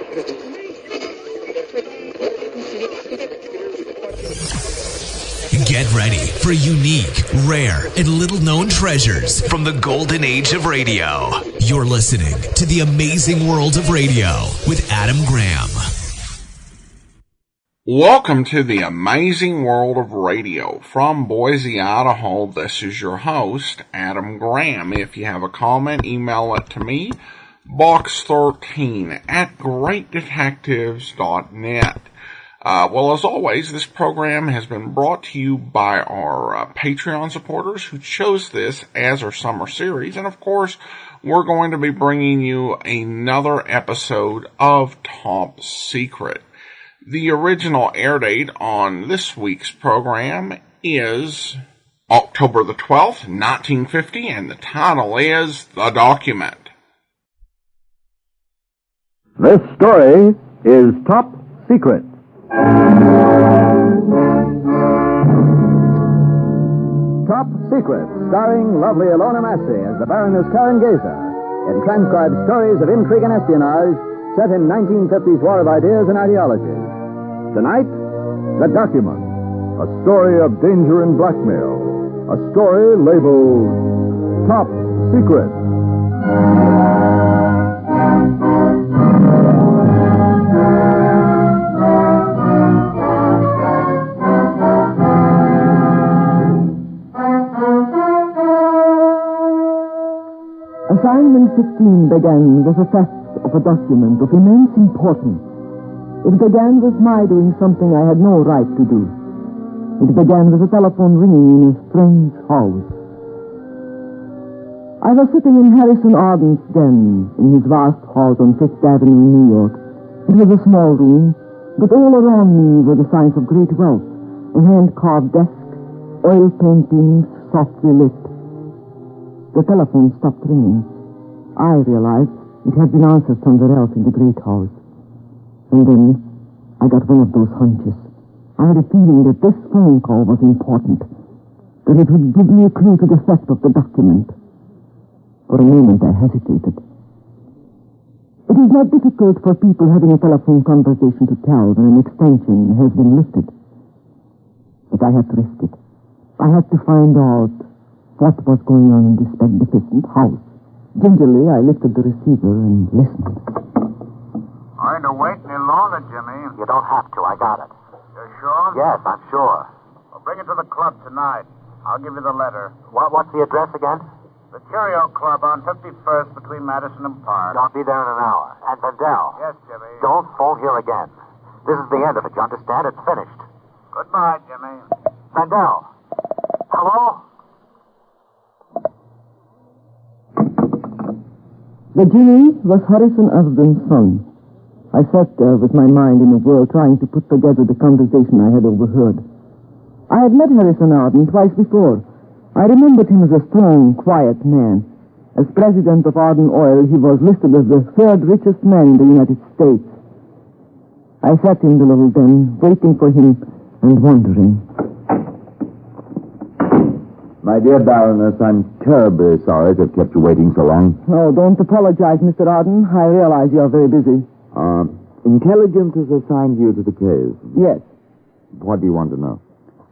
Get ready for unique, rare, and little-known treasures from the golden age of radio. You're listening to The Amazing World of Radio with Adam Graham. Welcome to The Amazing World of Radio. From Boise, Idaho, this is your host, Adam Graham. If you have a comment, email it to me, box13@greatdetectives.net. Well, as always, this program has been brought to you by our Patreon supporters who chose this as our summer series. And, of course, we're going to be bringing you another episode of Top Secret. The original air date on this week's program is October the 12th, 1950, and the title is The Document. This story is Top Secret. Top Secret, starring lovely Ilona Massey as the Baroness Kerin in transcribed stories of intrigue and espionage set in 1950s war of ideas and ideologies. Tonight, The Document, a story of danger and blackmail, a story labeled Top Secret. Assignment 15 began with the theft of a document of immense importance. It began with my doing something I had no right to do. It began with a telephone ringing in a strange house. I was sitting in Harrison Arden's den in his vast house on Fifth Avenue in New York. It was a small room, but all around me were the signs of great wealth. A hand-carved desk, oil paintings softly lit. The telephone stopped ringing. I realized it had been answered somewhere else in the great house. And then I got one of those hunches. I had a feeling that this phone call was important, that it would give me a clue to the theft of the document. For a moment I hesitated. It is not difficult for people having a telephone conversation to tell when an extension has been lifted. But I had to risk it. I had to find out what was going on in this magnificent house. Gingerly, I lifted the receiver and listened. Going to wait any longer, Jimmy? You don't have to. I got it. You're sure? Yes, I'm sure. Well, bring it to the club tonight. I'll give you the letter. What's the address again? The Curio Club on 51st between Madison and Park. I'll be there in an hour. And Vendel. Yes, Jimmy. Don't phone here again. This is the end of it, you understand? It's finished. Goodbye, Jimmy. Vendel. Hello? The Jimmy was Harrison Osborne's son. I sat there with my mind in a whirl trying to put together the conversation I had overheard. I had met Harrison Arden twice before. I remembered him as a strong, quiet man. As president of Arden Oil, he was listed as the third richest man in the United States. I sat in the little den, waiting for him and wondering. My dear Baroness, I'm terribly sorry to have kept you waiting so long. Oh, don't apologize, Mr. Arden. I realize you are very busy. Intelligence has assigned you to the case. Yes. What do you want to know?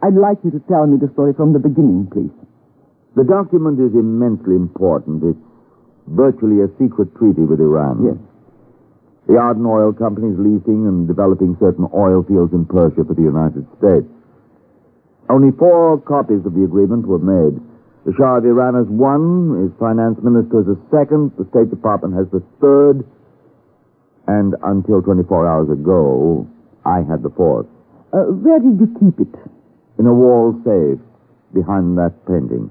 I'd like you to tell me the story from the beginning, please. The document is immensely important. It's virtually a secret treaty with Iran. Yes. The Arden Oil Company is leasing and developing certain oil fields in Persia for the United States. Only 4 copies of the agreement were made. The Shah of Iran has 1, his finance minister has a 2nd, the State Department has the 3rd, and until 24 hours ago, I had the 4th. Where did you keep it? In a wall safe, behind that painting.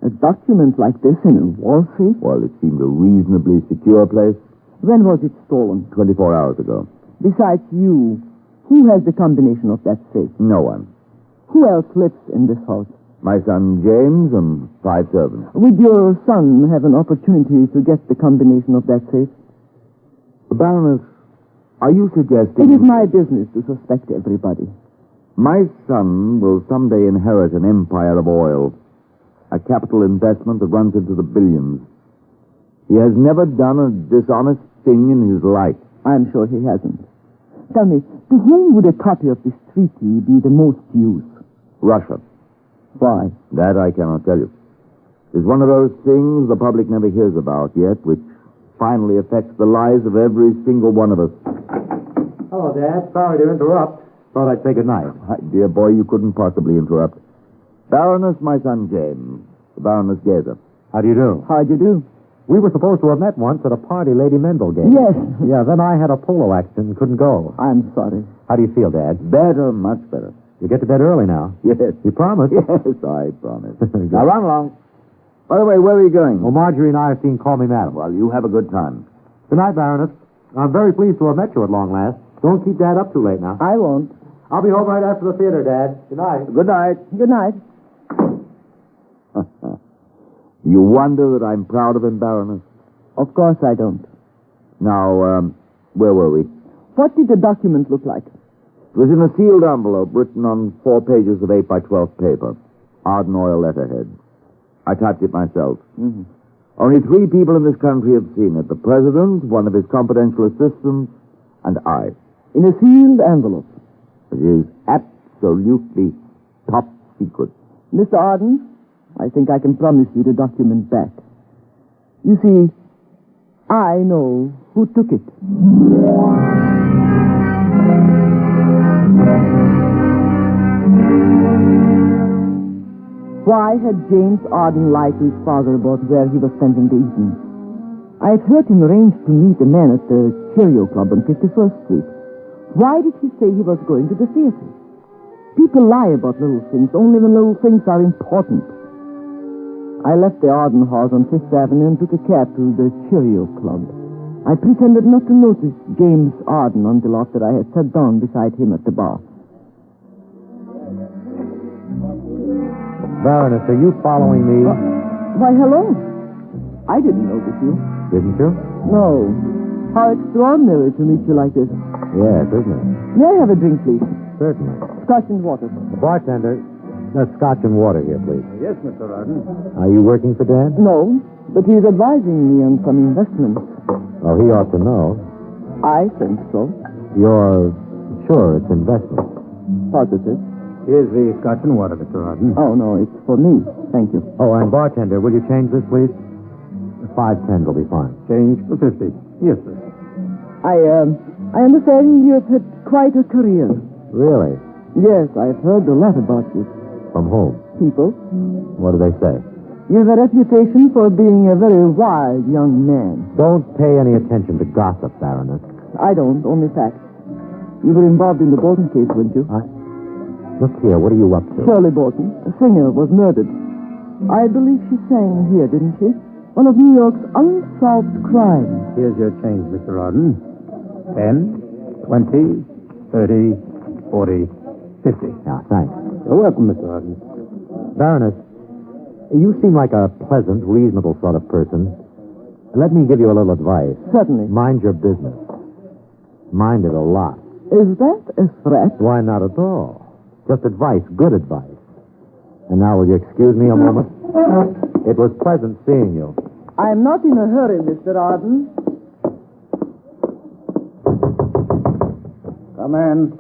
A document like this in a wall safe? Well, it seemed a reasonably secure place. When was it stolen? 24 hours ago. Besides you, who has the combination of that safe? No one. Who else lives in this house? My son James and 5 servants. Would your son have an opportunity to get the combination of that safe? Baroness, are you suggesting... It is my business to suspect everybody. My son will someday inherit an empire of oil, a capital investment that runs into the billions. He has never done a dishonest thing in his life. I'm sure he hasn't. Tell me, to whom would a copy of this treaty be the most use? Russia. Why? That I cannot tell you. It's one of those things the public never hears about yet, which finally affects the lives of every single one of us. Hello, Dad. Sorry to interrupt. Thought I'd say goodnight. My dear boy, you couldn't possibly interrupt. Baroness, my son James. Baroness Gazer. How do you do? How'd you do? We were supposed to have met once at a party Lady Mendel gave. Yes. Yeah, then I had a polo accident and couldn't go. I'm sorry. How do you feel, Dad? Better, much better. You get to bed early now. Yes. You promised? Yes, I promise. Now run along. By the way, where are you going? Well, Marjorie and I have seen Call Me Madam. Well, you have a good time. Good night, Baroness. I'm very pleased to have met you at long last. Don't keep Dad up too late now. I won't. I'll be home right after the theater, Dad. Good night. Good night. Good night. You wonder that I'm proud of him, Baroness? Of course I don't. Now, where were we? What did the document look like? It was in a sealed envelope written on 4 pages of 8 by 12 paper. Arden oil letterhead. I typed it myself. Mm-hmm. Only 3 people in this country have seen it. The President, one of his confidential assistants, and I. In a sealed envelope. It is absolutely top secret. Mr. Arden, I think I can promise you the document back. You see, I know who took it. Why had James Arden lied to his father about where he was spending the evening? I had heard him arrange to meet a man at the Cheerio Club on 51st Street. Why did he say he was going to the theater? People lie about little things only when little things are important. I left the Arden house on 5th Avenue and took a cab to the Cheerio Club. I pretended not to notice James Arden until after I had sat down beside him at the bar. Baroness, are you following me? Why, hello. I didn't notice you. Didn't you? No. How extraordinary to meet you like this. Yes, isn't it? May I have a drink, please? Certainly. Scotch and water. The bartender, scotch and water here, please. Yes, Mr. Arden. Are you working for Dad? No, but he's advising me on some investments. Oh, he ought to know. I think so. You're sure it's investment? Positive. Here's the Scotch and water, Mr. Arden. Oh, no, it's for me. Thank you. Oh, and bartender, will you change this, please? 5.10 will be fine. Change for 50. Yes, sir. I understand you've had quite a career. Really? Yes, I've heard a lot about you. From whom? People. What do they say? You have a reputation for being a very wild young man. Don't pay any attention to gossip, Baroness. I don't, only facts. You were involved in the Bolton case, weren't you? Look here, what are you up to? Shirley Bolton, a singer, was murdered. I believe she sang here, didn't she? One of New York's unsolved crimes. Here's your change, Mr. Arden. 10, 20, 30, 40, 50. Yeah, thanks. You're welcome, Mr. Arden. Baroness, you seem like a pleasant, reasonable sort of person. Let me give you a little advice. Certainly. Mind your business. Mind it a lot. Is that a threat? Why not at all? Just advice, good advice. And now will you excuse me a moment? It was pleasant seeing you. I'm not in a hurry, Mr. Arden. Come in.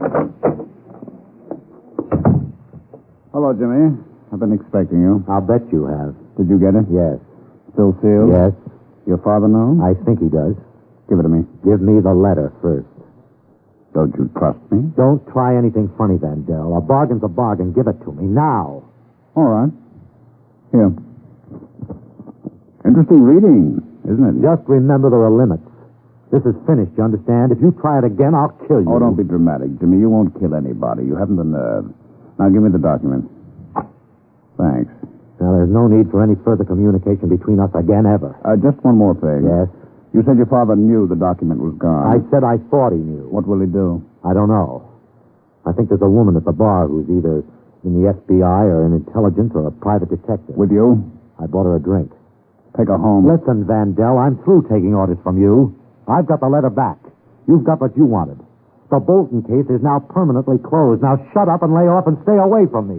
Hello, Jimmy. I've been expecting you. I'll bet you have. Did you get it? Yes. Still sealed? Yes. Your father know? I think he does. Give it to me. Give me the letter first. Don't you trust me? Don't try anything funny, Vandell. A bargain's a bargain. Give it to me now. All right. Here. Interesting reading, isn't it? Just remember there are limits. This is finished, you understand? If you try it again, I'll kill you. Oh, don't be dramatic, Jimmy. You won't kill anybody. You haven't the nerve. Now, give me the document. Thanks. Now, there's no need for any further communication between us again, ever. Just one more thing. Yes? You said your father knew the document was gone. I said I thought he knew. What will he do? I don't know. I think there's a woman at the bar who's either in the FBI or in intelligence or a private detective. With you? I bought her a drink. Take her home. Listen, Vandell, I'm through taking orders from you. I've got the letter back. You've got what you wanted. The Bolton case is now permanently closed. Now shut up and lay off and stay away from me.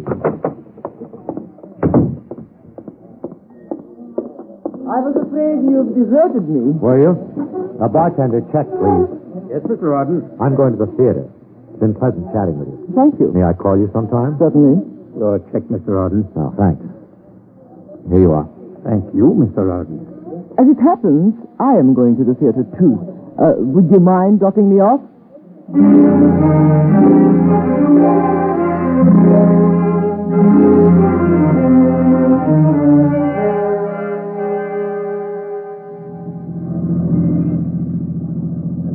I was afraid you've deserted me. Were you? A bartender, check, please. Yes, Mr. Arden. I'm going to the theater. It's been pleasant chatting with you. Thank you. May I call you sometime? Certainly. Your check, Mr. Arden. Oh, thanks. Here you are. Thank you, Mr. Arden. As it happens, I am going to the theater, too. Would you mind dropping me off?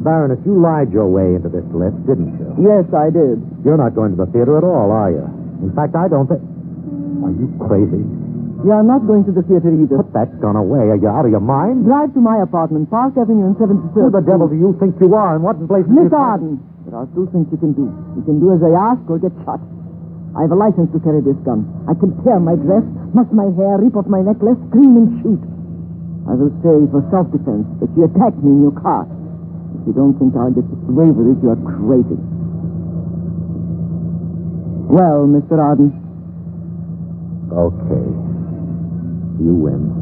Baroness, you lied your way into this lift, didn't you? Yes, I did. You're not going to the theater at all, are you? In fact, I don't think... Are you crazy? You are not going to the theater either. Put that gun away. Are you out of your mind? Drive to my apartment, Park Avenue and 73rd. Who the devil do you think you are, and what in place... Miss Arden, there are two things you can do. You can do as I ask or get shot. I have a license to carry this gun. I can tear my dress, muck my hair, rip off my necklace, scream and shoot. I will say for self-defense that you attacked me in your car. If you don't think I'll get away with it, you are crazy. Well, Mr. Arden. Okay. You win.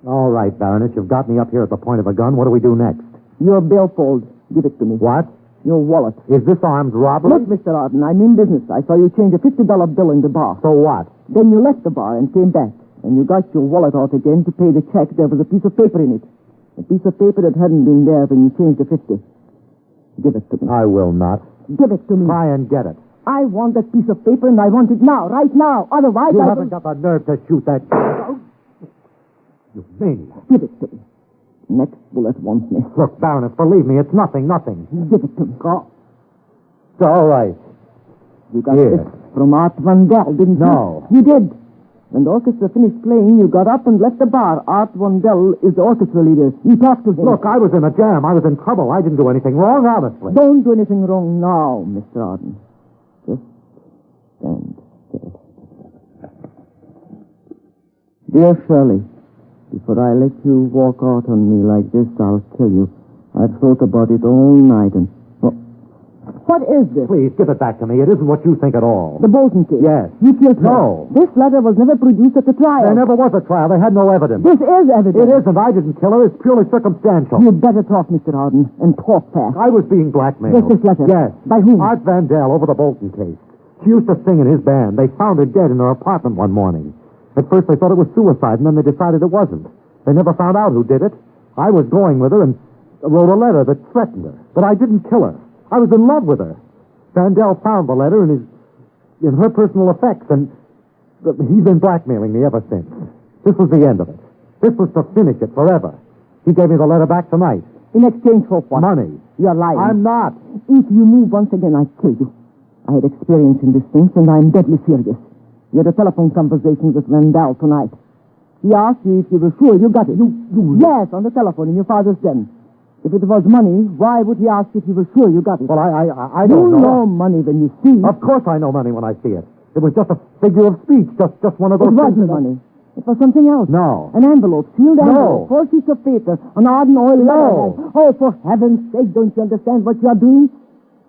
All right, Baroness, you've got me up here at the point of a gun. What do we do next? Your billfold. Give it to me. What? Your wallet. Is this armed robbery? Look, Mr. Arden, I'm in business. I saw you change a $50 bill in the bar. So what? Then you left the bar and came back. And you got your wallet out again to pay the check. There was a piece of paper in it. A piece of paper that hadn't been there when you changed the 50. Give it to me. I will not. Give it to me. Try and get it. I want that piece of paper, and I want it now, right now. Otherwise, You I haven't got the nerve to shoot that... You maniac. Give it to me. Next bullet wants me. Look, Baroness, believe me, it's nothing. Give it to me. It's all right. You got Here. this from Art Vandel, didn't you? No. You did. When the orchestra finished playing, you got up and left the bar. Art Vandel is the orchestra leader. You talked to him. Look, I was in a jam. I was in trouble. I didn't do anything wrong, honestly. Don't do anything wrong now, Mr. Arden. Just stand still. Dear Shirley, before I let you walk out on me like this, I'll kill you. I've thought about it all night and... What is this? Please, give it back to me. It isn't what you think at all. The Bolton case? Yes. You killed her? No. This letter was never produced at the trial. There never was a trial. They had no evidence. This is evidence. It isn't. I didn't kill her. It's purely circumstantial. You'd better talk, Mr. Arden, and talk fast. I was being blackmailed. Yes, this letter. Yes. By whom? Art Vandel over the Bolton case. She used to sing in his band. They found her dead in her apartment one morning. At first they thought it was suicide, and then they decided it wasn't. They never found out who did it. I was going with her and wrote a letter that threatened her. But I didn't kill her. I was in love with her. Vandel found the letter in her personal effects, and he's been blackmailing me ever since. This was the end of it. This was to finish it forever. He gave me the letter back tonight. In exchange for what? Money. You're lying. I'm not. If you move once again, I kill you. I had experience in these things, and I'm deadly serious. You had a telephone conversation with Vandel tonight. He asked you if you were sure you got it. Yes, on the telephone in your father's den. If it was money, why would he ask if you were sure you got it? Well, I don't know. You know money when you see it. Of course I know money when I see it. It was just a figure of speech, just one of those It things. wasn't money. It was something else. No. An envelope, sealed envelope, 4 sheets of paper, an Arden oil No. letterhead. Oh, for heaven's sake, don't you understand what you are doing?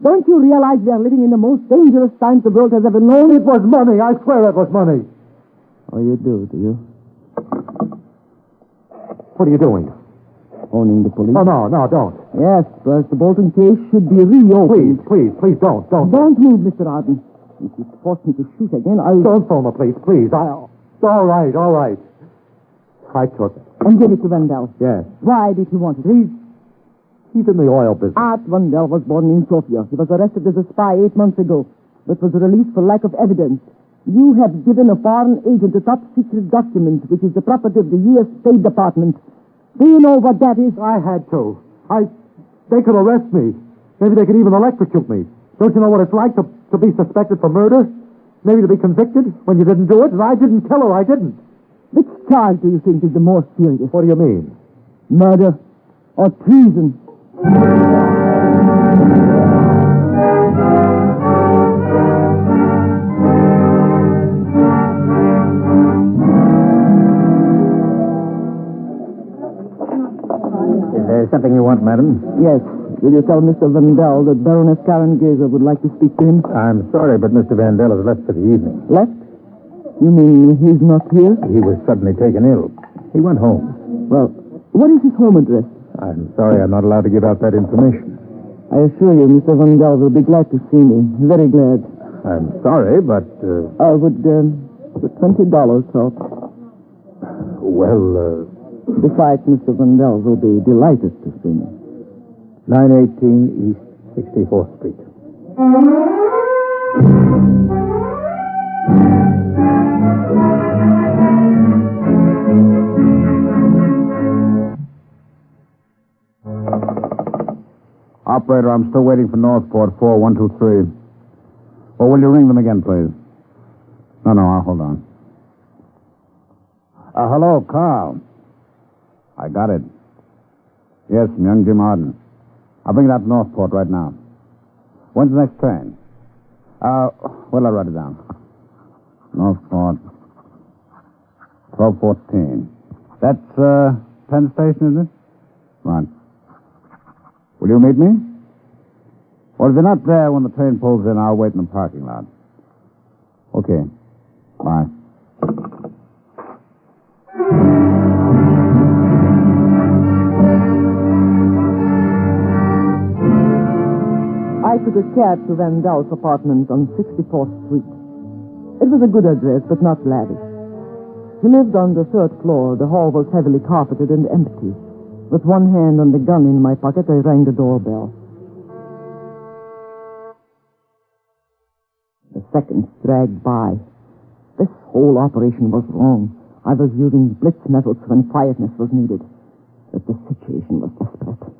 Don't you realize we are living in the most dangerous times the world has ever known? It was money. I swear it was money. Oh, you do you? What are you doing? Phoning the police? Oh, no, don't. Yes, first the Bolton case should be reopened. Please, don't. Don't move, Mr. Arden. If you force me to shoot again, I'll... Don't phone the police, please. All right. I took it. And give it to Vandel. Yes. Why did he want it? He's in the oil business. Art Vandel was born in Sofia. He was arrested as a spy 8 months ago, but was released for lack of evidence. You have given a foreign agent a top-secret document, which is the property of the U.S. State Department. Do you know what that is? I had to. They could arrest me. Maybe they could even electrocute me. Don't you know what it's like to be suspected for murder? Maybe to be convicted when you didn't do it? And I didn't kill her. I didn't. Which charge do you think is the more serious? What do you mean? Murder or treason? Is there something you want, madam? Yes. Will you tell Mr. Vandell that Baroness Kerin would like to speak to him? I'm sorry, but Mr. Vandell has left for the evening. Left? You mean he's not here? He was suddenly taken ill. He went home. Well, what is his home address? I'm sorry I'm not allowed to give out that information. I assure you, Mr. Vandell will be glad to see me. Very glad. I'm sorry, but... would $20 help? Well, Besides, Mr. Vandell will be delighted to see me. 918 East 64th Street. Operator, I'm still waiting for Northport 4123. Or will you ring them again, please? No, I'll hold on. Hello, Carl. I got it. Yes, from young Jim Arden. I'll bring it out to Northport right now. When's the next train? Where'll I write it down? Northport, 1214. That's, Penn Station, isn't it? Right. Will you meet me? Or if you're not there when the train pulls in, I'll wait in the parking lot. Okay. Bye. I took a cab to Vandell's apartment on 64th Street. It was a good address, but not lavish. He lived on the third floor. The hall was heavily carpeted and empty. With one hand on the gun in my pocket, I rang the doorbell. The seconds dragged by. This whole operation was wrong. I was using blitz methods when quietness was needed. But the situation was desperate.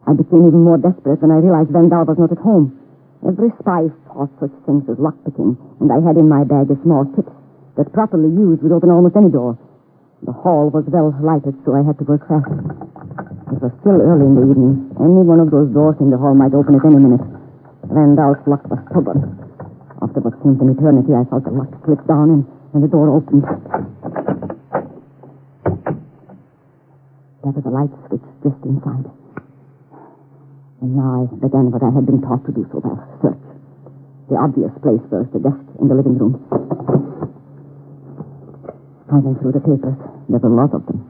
I became even more desperate when I realized Vandell was not at home. Every spy taught such things as lockpicking, and I had in my bag a small kit that, properly used, would open almost any door. The hall was well lighted, so I had to work fast. It was still early in the evening. Any one of those doors in the hall might open at any minute. Vandell's lock was stubborn. After what seemed an eternity, I felt the lock slip down and the door opened. There was a light switch just inside. And now I began what I had been taught to do so well, search. The obvious place was the desk in the living room. I went through the papers. There were a lot of them.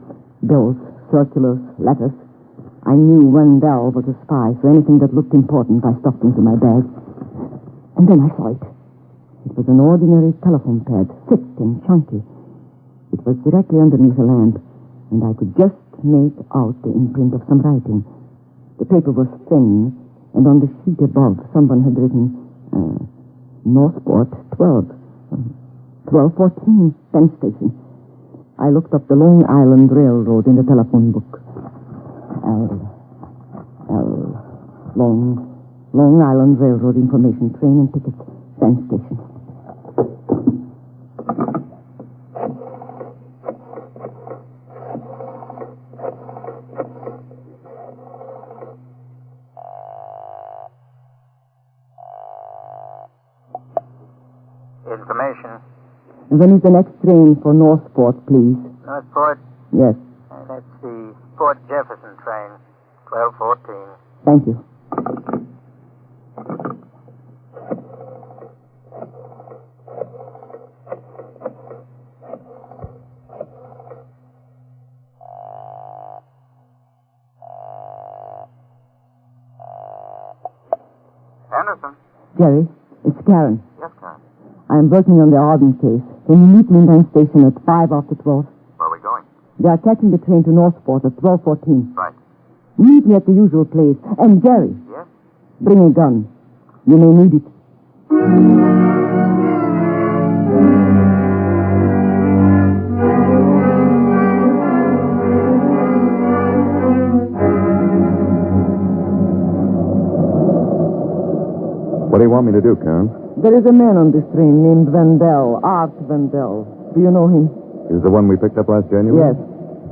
Bills, circulars, letters. I knew Vandell was a spy, so anything that looked important I stuffed into my bag. And then I saw it. It was an ordinary telephone pad, thick and chunky. It was directly underneath a lamp, and I could just make out the imprint of some writing. The paper was thin, and on the sheet above, someone had written, Northport 1214, Penn Station. I looked up the Long Island Railroad in the telephone book. Long Island Railroad information, train and tickets, Penn Station. Information. When is the next train for Northport, please? Northport? Yes. That's the Fort Jefferson train, 1214. Thank you. Anderson? Jerry, it's Kerin. Yes, Karen. I'm working on the Arden case. Can you meet me in Penn Station at 5 after 12? Where are we going? They are catching the train to Northport at 12:14. Right. Meet me at the usual place. And Jerry, Yes? bring a gun. You may need it. What do you want me to do, Kerin? There is a man on this train named Vandell, Art Vandell. Do you know him? Is the one we picked up last January? Yes.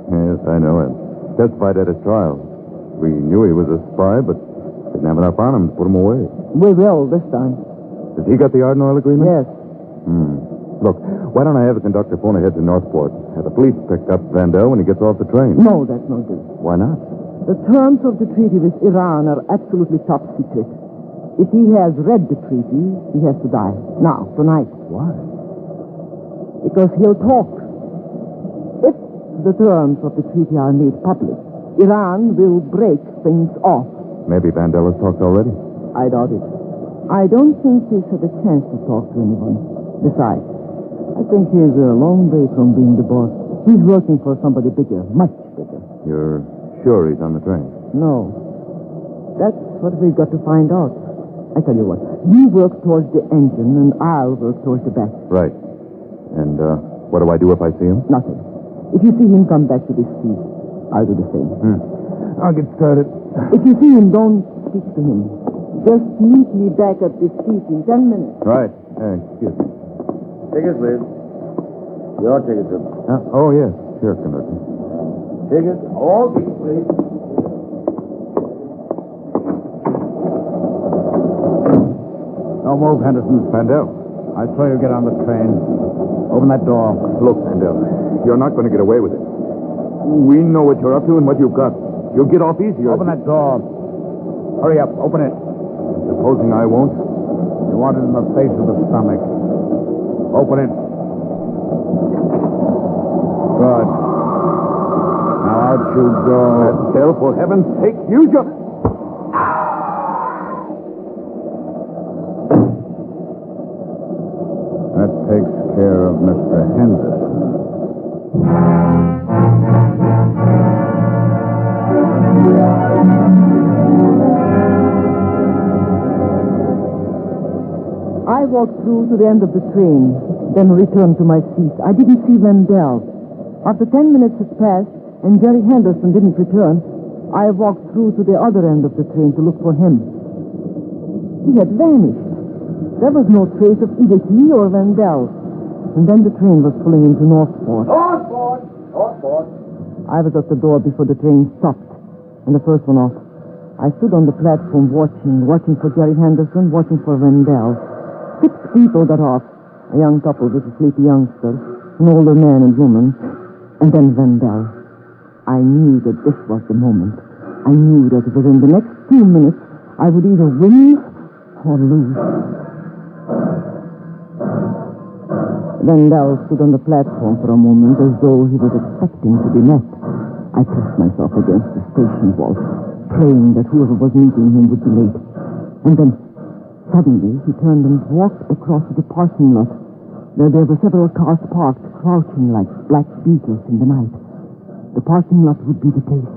Yes, I know him. Testified at his trial. We knew he was a spy, but didn't have enough on him to put him away. We will this time. Has he got the Arden Oil agreement? Yes. Look, why don't I have the conductor phone ahead to Northport? Have the police pick up Vandell when he gets off the train? No, that's no good. Why not? The terms of the treaty with Iran are absolutely top secret. If he has read the treaty, he has to die. Now, tonight. Why? Because he'll talk. If the terms of the treaty are made public, Iran will break things off. Maybe Vandal has talked already. I doubt it. I don't think he's had a chance to talk to anyone. Besides, I think he's a long way from being the boss. He's working for somebody bigger, much bigger. You're sure he's on the train? No. That's what we've got to find out. I tell you what, you work towards the engine and I'll work towards the back. Right. And what do I do if I see him? Nothing. If you see him come back to this seat, I'll do the same. I'll get started. If you see him, don't speak to him. Just meet me back at this seat in 10 minutes. Right. Excuse me. Tickets, please. Your tickets, sir. Oh, yes. Sure, conductor. Tickets. All tickets, please. Don't move, Henderson. Vandal, I saw you get on the train. Open that door. Look, Vandal, you're not going to get away with it. We know what you're up to and what you've got. You'll get off easier. Open that door. Hurry up. Open it. Supposing I won't? You want it in the face of the stomach. Open it. Good. Now out you go. Vandal, for heaven's sake, use your... That takes care of Mr. Henderson. I walked through to the end of the train, then returned to my seat. I didn't see Vandal. After 10 minutes had passed and Jerry Henderson didn't return, I walked through to the other end of the train to look for him. He had vanished. There was no trace of either he or Vandal. And then the train was pulling into Northport. Northport! Northport! I was at the door before the train stopped, and the first one off. I stood on the platform watching for Jerry Henderson, watching for Vandal. 6 people got off. A young couple with a sleepy youngster, an older man and woman, and then Vandal. I knew that this was the moment. I knew that within the next 2 minutes, I would either win or lose. Vandal stood on the platform for a moment as though he was expecting to be met. I pressed myself against the station wall, praying that whoever was meeting him would be late. And then, suddenly, he turned and walked across to the parking lot, where there were several cars parked, crouching like black beetles in the night. The parking lot would be the place.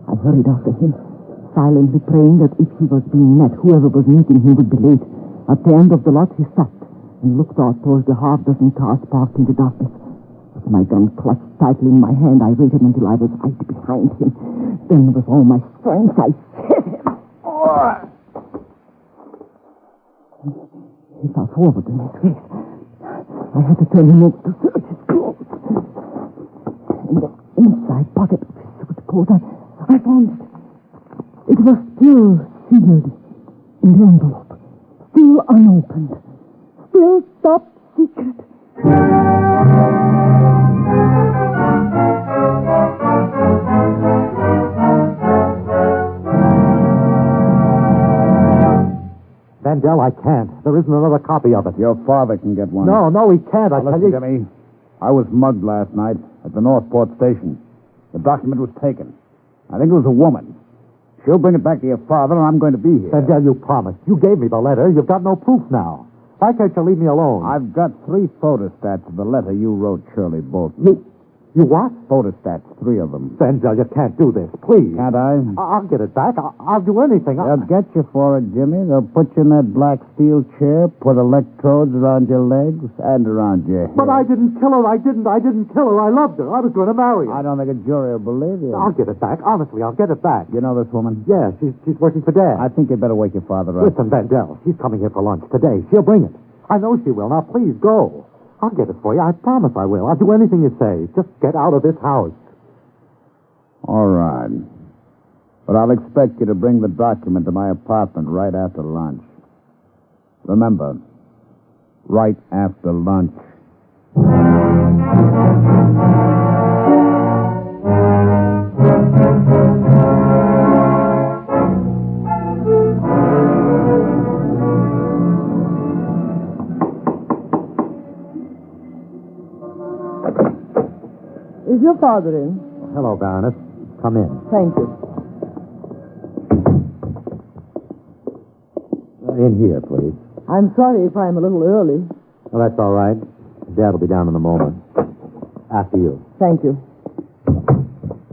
I hurried after him, silently praying that if he was being met, whoever was meeting him would be late. At the end of the lot, he stopped and looked out towards the half-dozen cars parked in the darkness. With my gun clutched tightly in my hand, I waited until I was right behind him. Then, with all my strength, I hit him. He fell forward in his face. I had to turn him over to search his clothes. In the inside pocket of his suit coat, I found it. It was still sealed in the envelope, still unopened. Still top secret. Vandal, I can't. There isn't another copy of it. Your father can get one. No, he can't. I tell Listen you. to me. I was mugged last night at the Northport station. The document was taken. I think it was a woman. She'll bring it back to your father, and I'm going to be here. Vandal, you promised. You gave me the letter. You've got no proof now. Why can't you leave me alone? I've got 3 photostats of the letter you wrote Shirley Bolton. You what? Photostats, 3 of them. Vandal, you can't do this. Please. Can't I? I'll get it back. I'll do anything. They'll get you for it, Jimmy. They'll put you in that black steel chair, put electrodes around your legs and around your head. But I didn't kill her. I didn't kill her. I loved her. I was going to marry her. I don't think a jury will believe you. I'll get it back. Honestly, I'll get it back. You know this woman? Yeah, she's working for Dad. I think you'd better wake your father up. Listen, Vandal, she's coming here for lunch today. She'll bring it. I know she will. Now, please, go. I'll get it for you. I promise I will. I'll do anything you say. Just get out of this house. All right. But I'll expect you to bring the document to my apartment right after lunch. Remember, right after lunch. father in. Hello, Baroness. Come in. Thank you. In here, please. I'm sorry if I'm a little early. Well, that's all right. Dad will be down in a moment. After you. Thank you.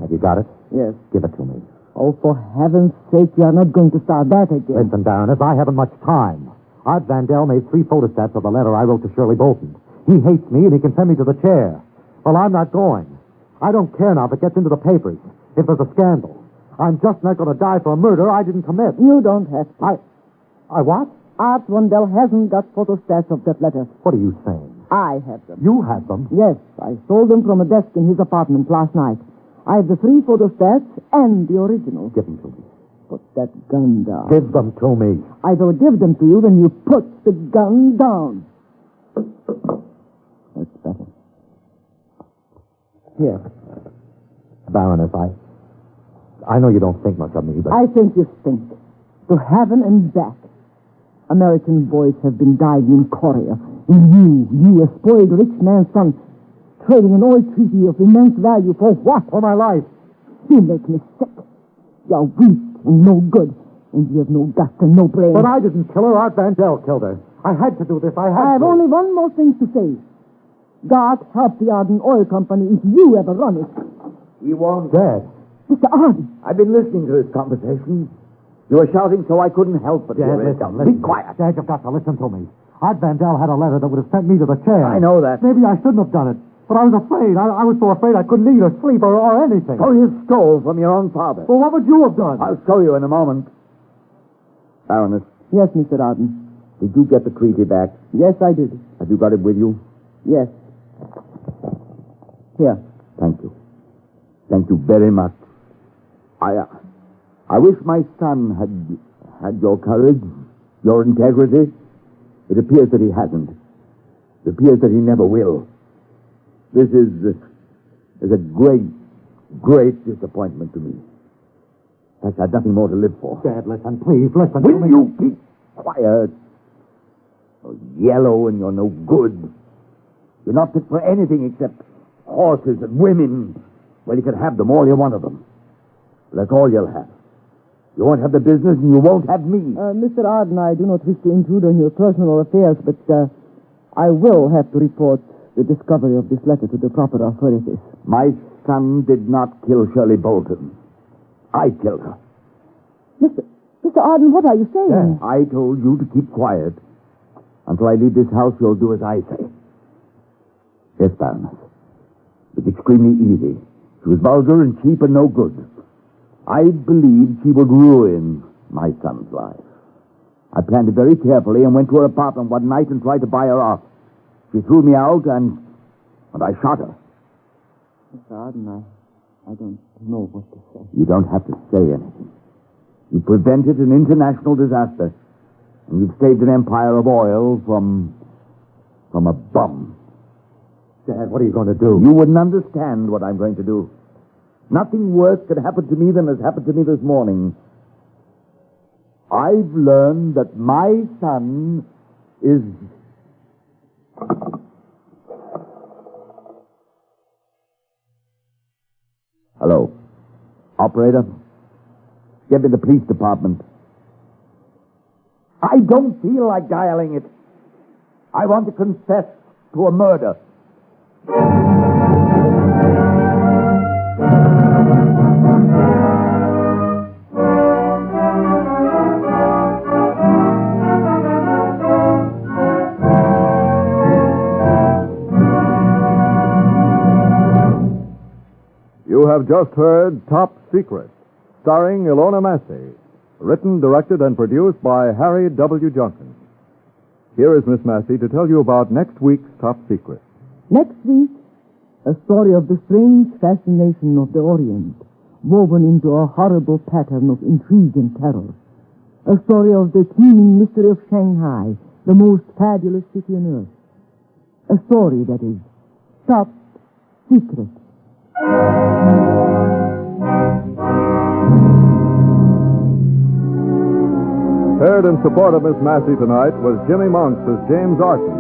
Have you got it? Yes. Give it to me. Oh, for heaven's sake, you're not going to start that again. Listen, Baroness, I haven't much time. Art Vandell made 3 photostats of the letter I wrote to Shirley Bolton. He hates me, and he can send me to the chair. Well, I'm not going. I don't care now if it gets into the papers, if there's a scandal. I'm just not going to die for a murder I didn't commit. You don't have to. I what? Art Vandell hasn't got photostats of that letter. What are you saying? I have them. You have them? Yes, I stole them from a desk in his apartment last night. I have the 3 photostats and the original. Give them to me. Put that gun down. Give them to me. I will give them to you when you put the gun down. That's better. Here. Baroness, I know you don't think much of me, but... I think you stink. To heaven and back. American boys have been dying in Korea. And you, a spoiled rich man's son, trading an oil treaty of immense value for what? For my life. You make me sick. You're weak and no good. And you have no guts and no brains. But I didn't kill her. Art Vandell killed her. I had to do this. I have only one more thing to say. God help the Arden Oil Company if you ever run it. He won't. Dad. Mr. Arden. I've been listening to this conversation. You were shouting, so I couldn't help but Dad, hear it. listen. Be quiet. Dad, you've got to listen to me. Art Vandell had a letter that would have sent me to the chair. I know that. Maybe I shouldn't have done it. But I was afraid. I was so afraid I couldn't eat or sleep or anything. So you stole from your own father. Well, what would you have done? I'll show you in a moment. Baroness, Yes, Mr. Arden. did you get the treaty back? Yes, I did. Have you got it with you? Yes. Here. Thank you. Thank you very much. I wish my son had your courage, your integrity. It appears that he hasn't. It appears that he never will. This is a great, great disappointment to me. I've had nothing more to live for. Dad, listen, please, listen. Will you keep quiet? You're yellow and you're no good. You're not fit for anything except horses and women. Well, you can have them, all you want of them. But that's all you'll have. You won't have the business and you won't have me. Mr. Arden, I do not wish to intrude on your personal affairs, but I will have to report the discovery of this letter to the proper authorities. My son did not kill Shirley Bolton. I killed her. Mr. Arden, what are you saying? I told you to keep quiet. Until I leave this house, you'll do as I say. Yes, Baroness. It's extremely easy. She was vulgar and cheap and no good. I believed she would ruin my son's life. I planned it very carefully and went to her apartment one night and tried to buy her off. She threw me out and I shot her. Mr. Arden, I don't know what to say. You don't have to say anything. You prevented an international disaster, and you've saved an empire of oil from a bum. Dad, what are you going to do? You wouldn't understand what I'm going to do. Nothing worse could happen to me than has happened to me this morning. I've learned that my son is... Hello. Operator? Get me the police department. I don't feel like dialing it. I want to confess to a murder. You have just heard Top Secret, starring Ilona Massey, written, directed, and produced by Harry W. Junkin. Here is Miss Massey to tell you about next week's Top Secret. Next week, a story of the strange fascination of the Orient, woven into a horrible pattern of intrigue and terror. A story of the teeming mystery of Shanghai, the most fabulous city on earth. A story that is Top Secret. Heard in support of Miss Massey tonight was Jimmy Monks as James Arson,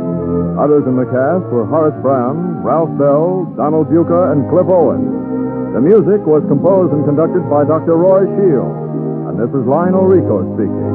Others in the cast were Horace Brown, Ralph Bell, Donald Buca, and Cliff Owen. The music was composed and conducted by Dr. Roy Shields. And this is Lionel Rico speaking.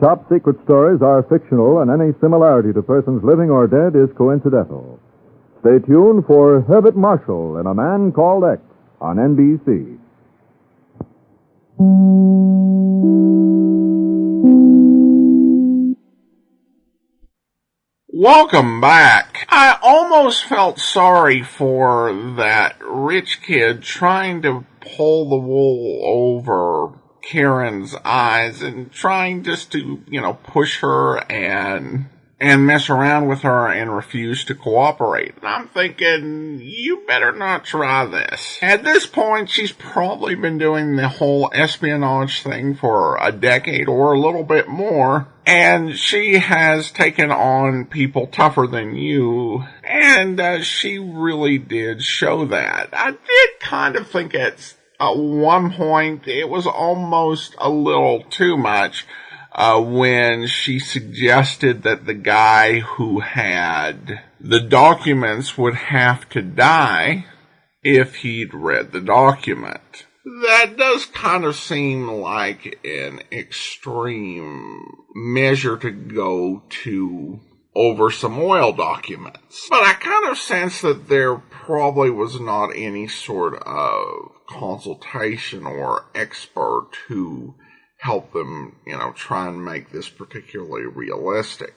Top secret stories are fictional, and any similarity to persons living or dead is coincidental. Stay tuned for Herbert Marshall in A Man Called X on NBC. Welcome back. I almost felt sorry for that rich kid trying to pull the wool over Kerin's eyes and trying just to, push her and mess around with her and refuse to cooperate. And I'm thinking, you better not try this. At this point, she's probably been doing the whole espionage thing for a decade or a little bit more. And she has taken on people tougher than you. And she really did show that. I did kind of think at one point it was almost a little too much. When she suggested that the guy who had the documents would have to die if he'd read the document. That does kind of seem like an extreme measure to go to over some oil documents. But I kind of sense that there probably was not any sort of consultation or expert who help them, try and make this particularly realistic.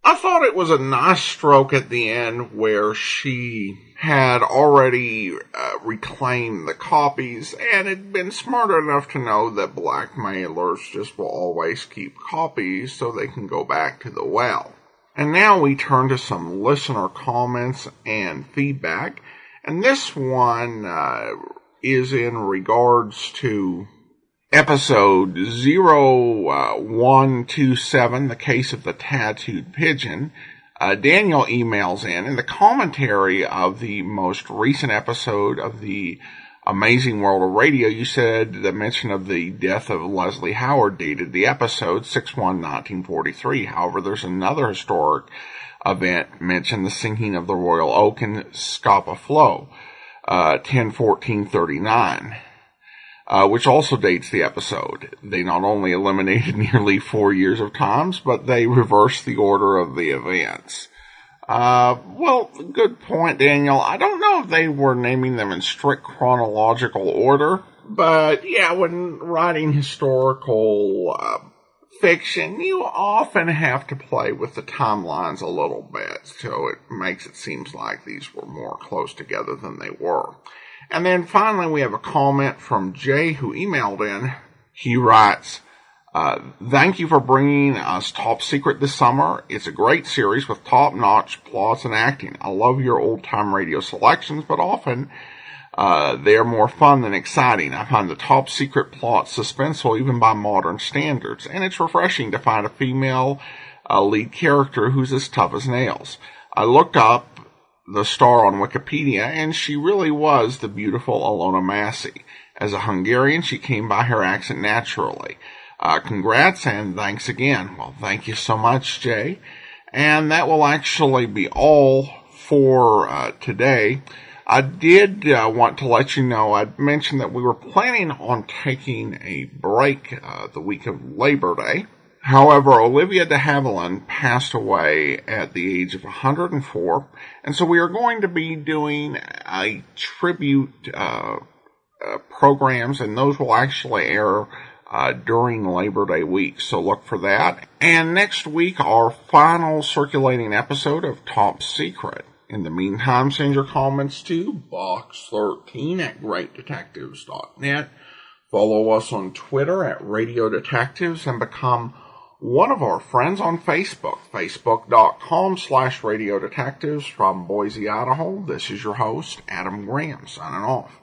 I thought it was a nice stroke at the end where she had already reclaimed the copies and had been smart enough to know that blackmailers just will always keep copies so they can go back to the well. And now we turn to some listener comments and feedback. And this one is in regards to Episode 0127, The Case of the Tattooed Pigeon. Daniel emails in the commentary of the most recent episode of the Amazing World of Radio, you said the mention of the death of Leslie Howard dated the episode 6/1/1943. However, there's another historic event mentioned, the sinking of the Royal Oak in Scapa Flow, 10/14/39. Which also dates the episode. They not only eliminated nearly 4 years of times, but they reversed the order of the events. Well, good point, Daniel. I don't know if they were naming them in strict chronological order, but yeah, when writing historical fiction, you often have to play with the timelines a little bit, so it makes it seem like these were more close together than they were. And then finally, we have a comment from Jay who emailed in. He writes, thank you for bringing us Top Secret this summer. It's a great series with top-notch plots and acting. I love your old-time radio selections, but often they are more fun than exciting. I find the Top Secret plot suspenseful even by modern standards, and it's refreshing to find a female lead character who's as tough as nails. I looked up the star on Wikipedia, and she really was the beautiful Ilona Massey. As a Hungarian, she came by her accent naturally. Congrats and thanks again. Well, thank you so much, Jay. And that will actually be all for today. I did want to let you know, I'd mentioned that we were planning on taking a break the week of Labor Day. However, Olivia de Havilland passed away at the age of 104, and so we are going to be doing a tribute programs, and those will actually air during Labor Day week, so look for that. And next week, our final circulating episode of Top Secret. In the meantime, send your comments to box13@greatdetectives.net. Follow us on Twitter at Radio Detectives and become one of our friends on Facebook, facebook.com/Radio Detectives. From Boise, Idaho, this is your host, Adam Graham, signing off.